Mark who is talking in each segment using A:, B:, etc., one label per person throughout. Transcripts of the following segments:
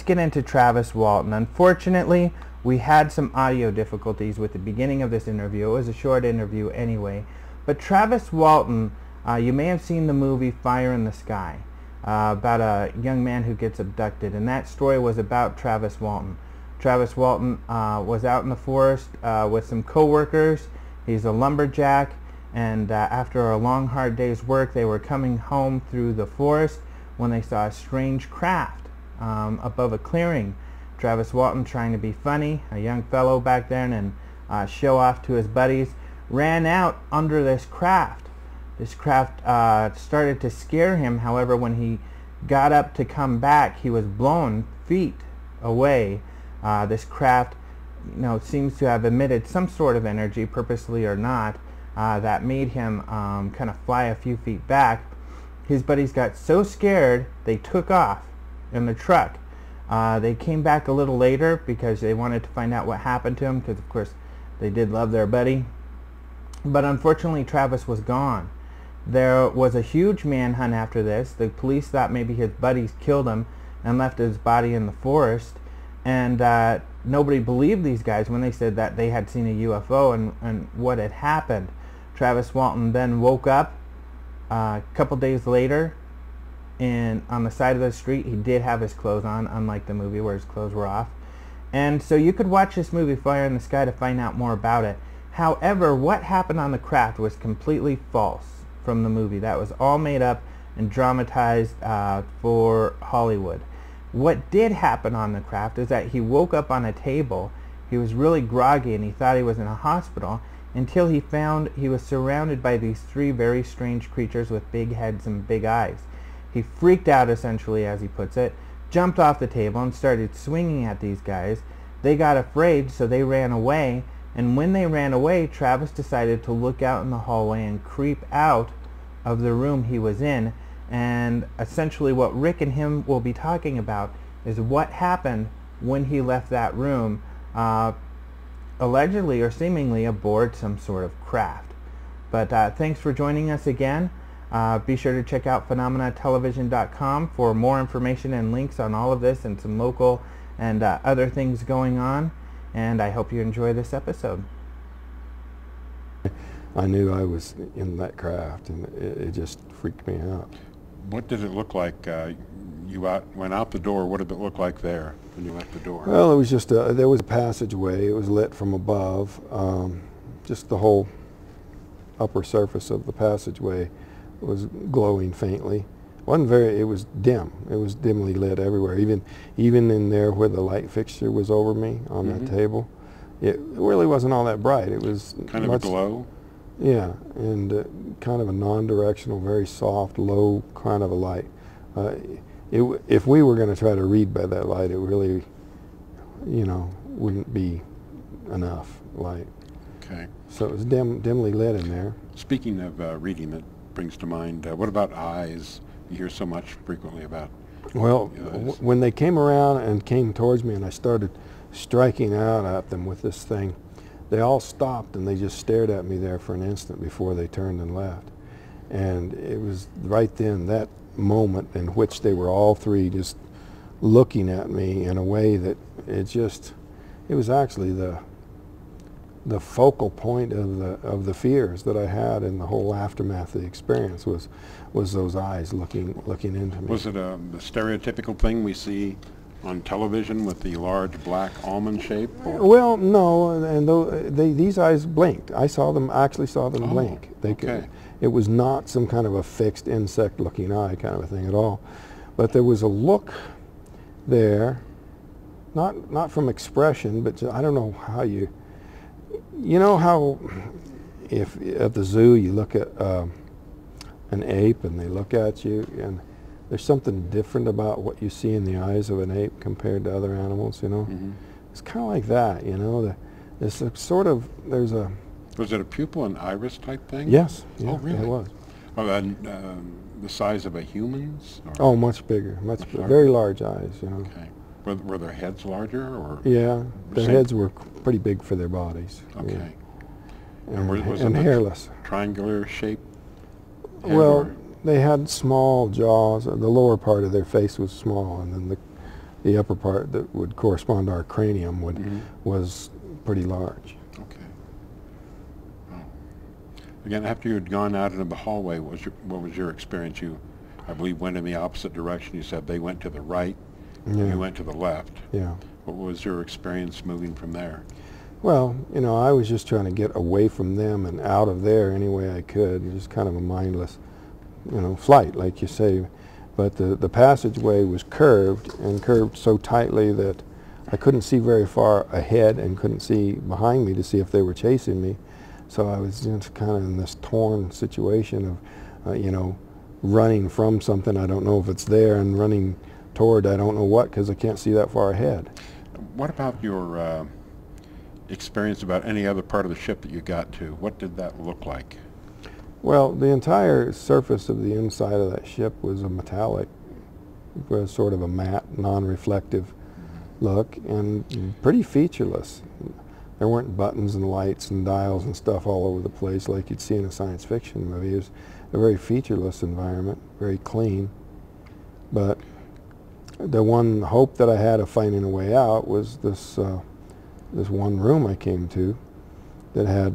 A: get into Travis Walton. Unfortunately, we had some audio difficulties with the beginning of this interview. It was a short interview anyway. But Travis Walton, you may have seen the movie Fire in the Sky, about a young man who gets abducted, and that story was about Travis Walton. Travis Walton was out in the forest with some co-workers. He's a lumberjack, and after a long hard day's work, they were coming home through the forest when they saw a strange craft above a clearing. Travis Walton, trying to be funny, a young fellow back then, and show off to his buddies, ran out under this craft. This craft started to scare him. However, when he got up to come back, he was blown feet away. This craft, seems to have emitted some sort of energy, purposely or not, that made him kind of fly a few feet back. His buddies got so scared they took off in the truck. They came back a little later because they wanted to find out what happened to him, because of course they did love their buddy. But unfortunately, Travis was gone. There was a huge manhunt after this. The police thought maybe his buddies killed him and left his body in the forest. And nobody believed these guys when they said that they had seen a UFO and what had happened. Travis Walton then woke up a couple days later, and on the side of the street he did have his clothes on, unlike the movie where his clothes were off. And so you could watch this movie Fire in the Sky to find out more about it. However, what happened on the craft was completely false from the movie. That was all made up and dramatized for Hollywood. What did happen on the craft is that he woke up on a table. He was really groggy and he thought he was in a hospital, until he found he was surrounded by these three very strange creatures with big heads and big eyes. He freaked out, essentially, as he puts it, jumped off the table and started swinging at these guys. They got afraid, so they ran away. And when they ran away, Travis decided to look out in the hallway and creep out of the room he was in. And essentially what Rick and him will be talking about is what happened when he left that room, allegedly or seemingly aboard some sort of craft. But thanks for joining us again. Be sure to check out phenomenatelevision.com for more information and links on all of this and some local and other things going on. And I hope you enjoy this episode.
B: I knew I was in that craft, and it just freaked me out.
C: What did it look like? You went out the door. What did it look like there when you left the door?
B: Well, it was just there was a passageway. It was lit from above. Just the whole upper surface of the passageway was glowing faintly. It was dim. It was dimly lit everywhere. Even in there where the light fixture was over me on that table, it really wasn't all that bright. It was
C: kind of a glow.
B: Yeah, and kind of a non-directional, very soft, low kind of a light. If we were going to try to read by that light, it really, wouldn't be enough light.
C: Okay.
B: So it was dimly lit in there.
C: Speaking of reading, that brings to mind, what about eyes? You hear so much frequently about.
B: Well, when they came around and came towards me and I started striking out at them with this thing, they all stopped and they just stared at me there for an instant before they turned and left. And it was right then, that moment, in which they were all three just looking at me in a way that it was actually the focal point of the fears that I had in the whole aftermath of the experience was those eyes looking into me.
C: Was it the stereotypical thing we see on television with the large black almond shape? Or?
B: Well, no, and these eyes blinked. I actually saw them blink.
C: Okay.
B: It was not some kind of a fixed insect-looking eye kind of a thing at all, but there was a look there, not from expression, but I don't know how you know how if at the zoo you look at an ape and they look at you, and there's something different about what you see in the eyes of an ape compared to other animals, It's kind of like that, There's a sort of,
C: Was it a pupil and iris type thing?
B: Yes, yeah,
C: oh, really?
B: It was.
C: Well, the size of a human's? Or?
B: Oh, much bigger, very large eyes,
C: Okay. Were their heads larger, or?
B: Yeah, their heads were pretty big for their bodies.
C: Okay.
B: Yeah.
C: And
B: hairless.
C: Triangular shape?
B: Well, they had small jaws. The lower part of their face was small, and then the upper part that would correspond to our cranium was pretty large.
C: Okay. Oh. Again, after you had gone out into the hallway, what was your experience? You, I believe, went in the opposite direction. You said they went to the right,
B: Yeah.
C: you went to the left.
B: Yeah.
C: What was your experience moving from there?
B: Well, you know, I was just trying to get away from them and out of there any way I could. Just kind of a mindless, you know, flight, like you say. But the passageway was curved, and curved so tightly that I couldn't see very far ahead and couldn't see behind me to see if they were chasing me. So I was just kind of in this torn situation of, you know, running from something I don't know if it's there, and running toward I don't know what, because I can't see that far ahead.
C: What about your experience about any other part of the ship that you got to? What did that look like?
B: Well, the entire surface of the inside of that ship was a metallic, was sort of a matte, non-reflective look, and pretty featureless. There weren't buttons and lights and dials and stuff all over the place like you'd see in a science fiction movie. It was a very featureless environment, very clean. But the one hope that I had of finding a way out was this this one room I came to that had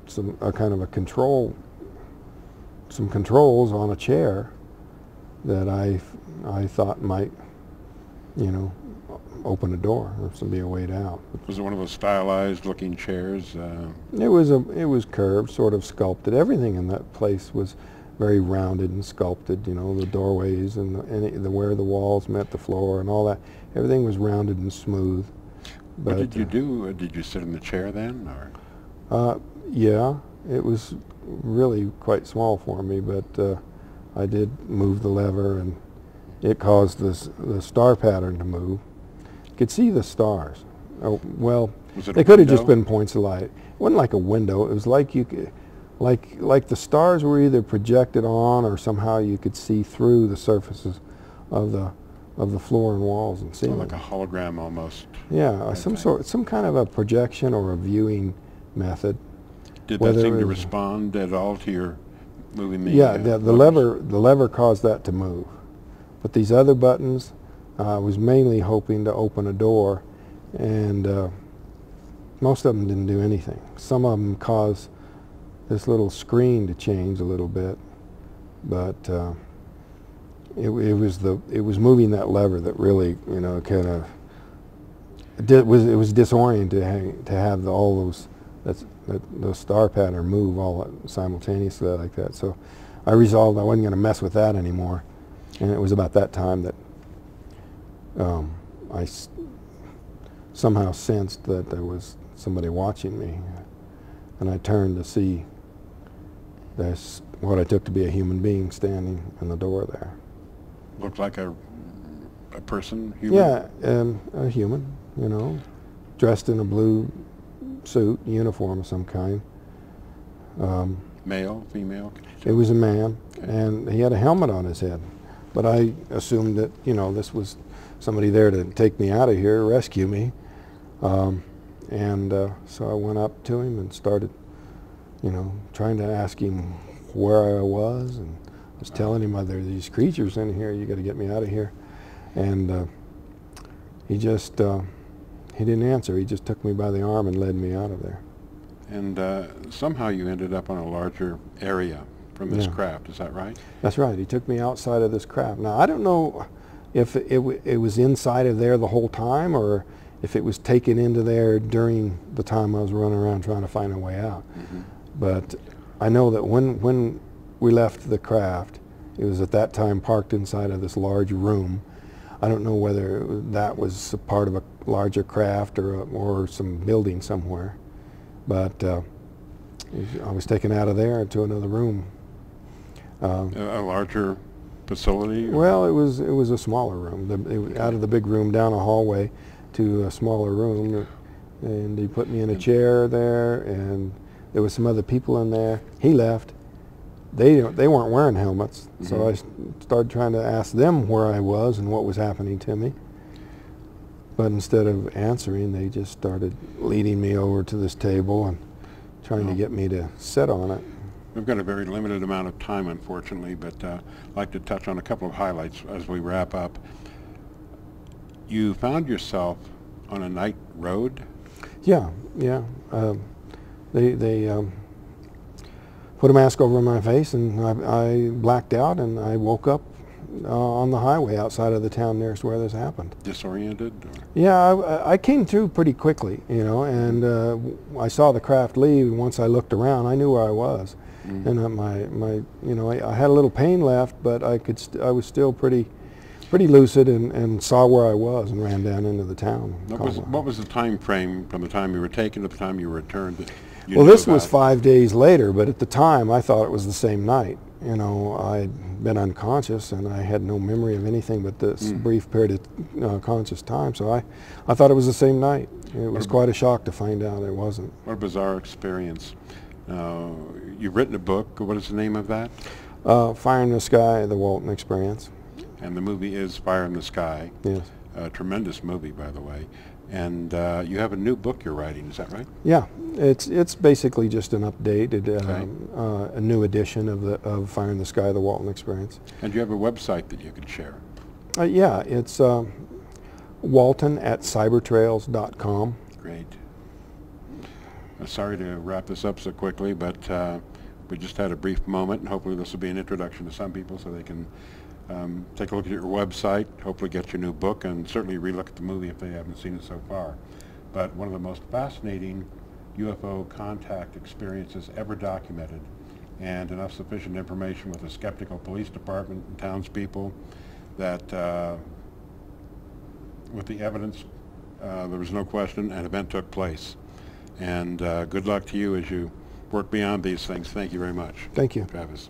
B: some kind of a some controls on a chair that I thought might, you know, open a door or be a way out.
C: Was it one of those stylized looking chairs?
B: It was curved, sort of sculpted. Everything in that place was very rounded and sculpted. You know, the doorways and where the walls met the floor and all that. Everything was rounded and smooth. But
C: what did you do? Did you sit in the chair then, or?
B: Yeah, it was really quite small for me, but I did move the lever, and it caused the star pattern to move. You could see the stars. Oh, well, they could have just been points of light. It wasn't like a window. It was like you could, like the stars were either projected on, or somehow you could see through the surfaces of the floor and walls and ceiling.
C: Oh, like a hologram almost.
B: Yeah, some kind of a projection or a viewing method.
C: Did that seem to respond at all to your moving the?
B: Yeah, the lever caused that to move, but these other buttons, I was mainly hoping to open a door, and most of them didn't do anything. Some of them caused this little screen to change a little bit, but it was moving that lever that really, you know, kind of it was disorienting to have all those the star pattern move all simultaneously like that. So I resolved I wasn't going to mess with that anymore, and it was about that time that I somehow sensed that there was somebody watching me, and I turned to see there's what I took to be a human being standing in the door there.
C: Looked like a person, human?
B: Yeah, a human, you know, dressed in a blue suit, uniform of some kind.
C: Male, female?
B: It was a man, and he had a helmet on his head. But I assumed that, you know, this was somebody there to take me out of here, rescue me. So I went up to him and started, you know, trying to ask him where I was, and I was telling him, there are these creatures in here, you got to get me out of here. And he just, he didn't answer. He just took me by the arm and led me out of there.
C: And somehow you ended up on a larger area from this craft, is that right?
B: That's right. He took me outside of this craft. Now, I don't know if it was inside of there the whole time, or if it was taken into there during the time I was running around trying to find a way out. Mm-hmm. But I know that when we left the craft, it was at that time parked inside of this large room. I don't know whether that was a part of a larger craft or some building somewhere, but I was taken out of there to another room.
C: A larger facility?
B: Well, it was a smaller room. Out of the big room down a hallway to a smaller room, and he put me in a chair there, and there was some other people in there. He left. They weren't wearing helmets, so I started trying to ask them where I was and what was happening to me. But instead of answering, they just started leading me over to this table and trying to get me to sit on it.
C: We've got a very limited amount of time, unfortunately, but I'd like to touch on a couple of highlights as we wrap up. You found yourself on a night road?
B: Yeah, yeah. They put a mask over my face, and I blacked out, and I woke up on the highway outside of the town nearest where this happened.
C: Disoriented? Or?
B: Yeah, I came through pretty quickly, you know, and I saw the craft leave, and once I looked around, I knew where I was. And you know, I had a little pain left, but I was still pretty lucid, and saw where I was and ran down into the town.
C: What was the time frame from the time you were taken to the time you returned? That you
B: well,
C: knew
B: this was
C: about?
B: 5 days later, but at the time I thought it was the same night. You know, I'd been unconscious, and I had no memory of anything but this brief period of conscious time, so I thought it was the same night. It was quite a shock to find out it wasn't.
C: What a bizarre experience. You've written a book. What is the name of that?
B: Fire in the Sky, The Walton Experience.
C: And the movie is Fire in the Sky.
B: Yes.
C: A tremendous movie, by the way. And you have a new book you're writing, is that right?
B: Yeah, it's basically just an updated, a new edition of Fire in the Sky, The Walton Experience.
C: And you have a website that you could share?
B: Yeah, it's walton@cybertrails.com.
C: Great. Sorry to wrap this up so quickly, but we just had a brief moment, and hopefully this will be an introduction to some people so they can take a look at your website, hopefully get your new book, and certainly relook at the movie if they haven't seen it so far. But one of the most fascinating UFO contact experiences ever documented, and enough sufficient information with a skeptical police department and townspeople that with the evidence there was no question an event took place. And good luck to you as you work beyond these things. Thank you very much.
B: Thank you.
C: Travis.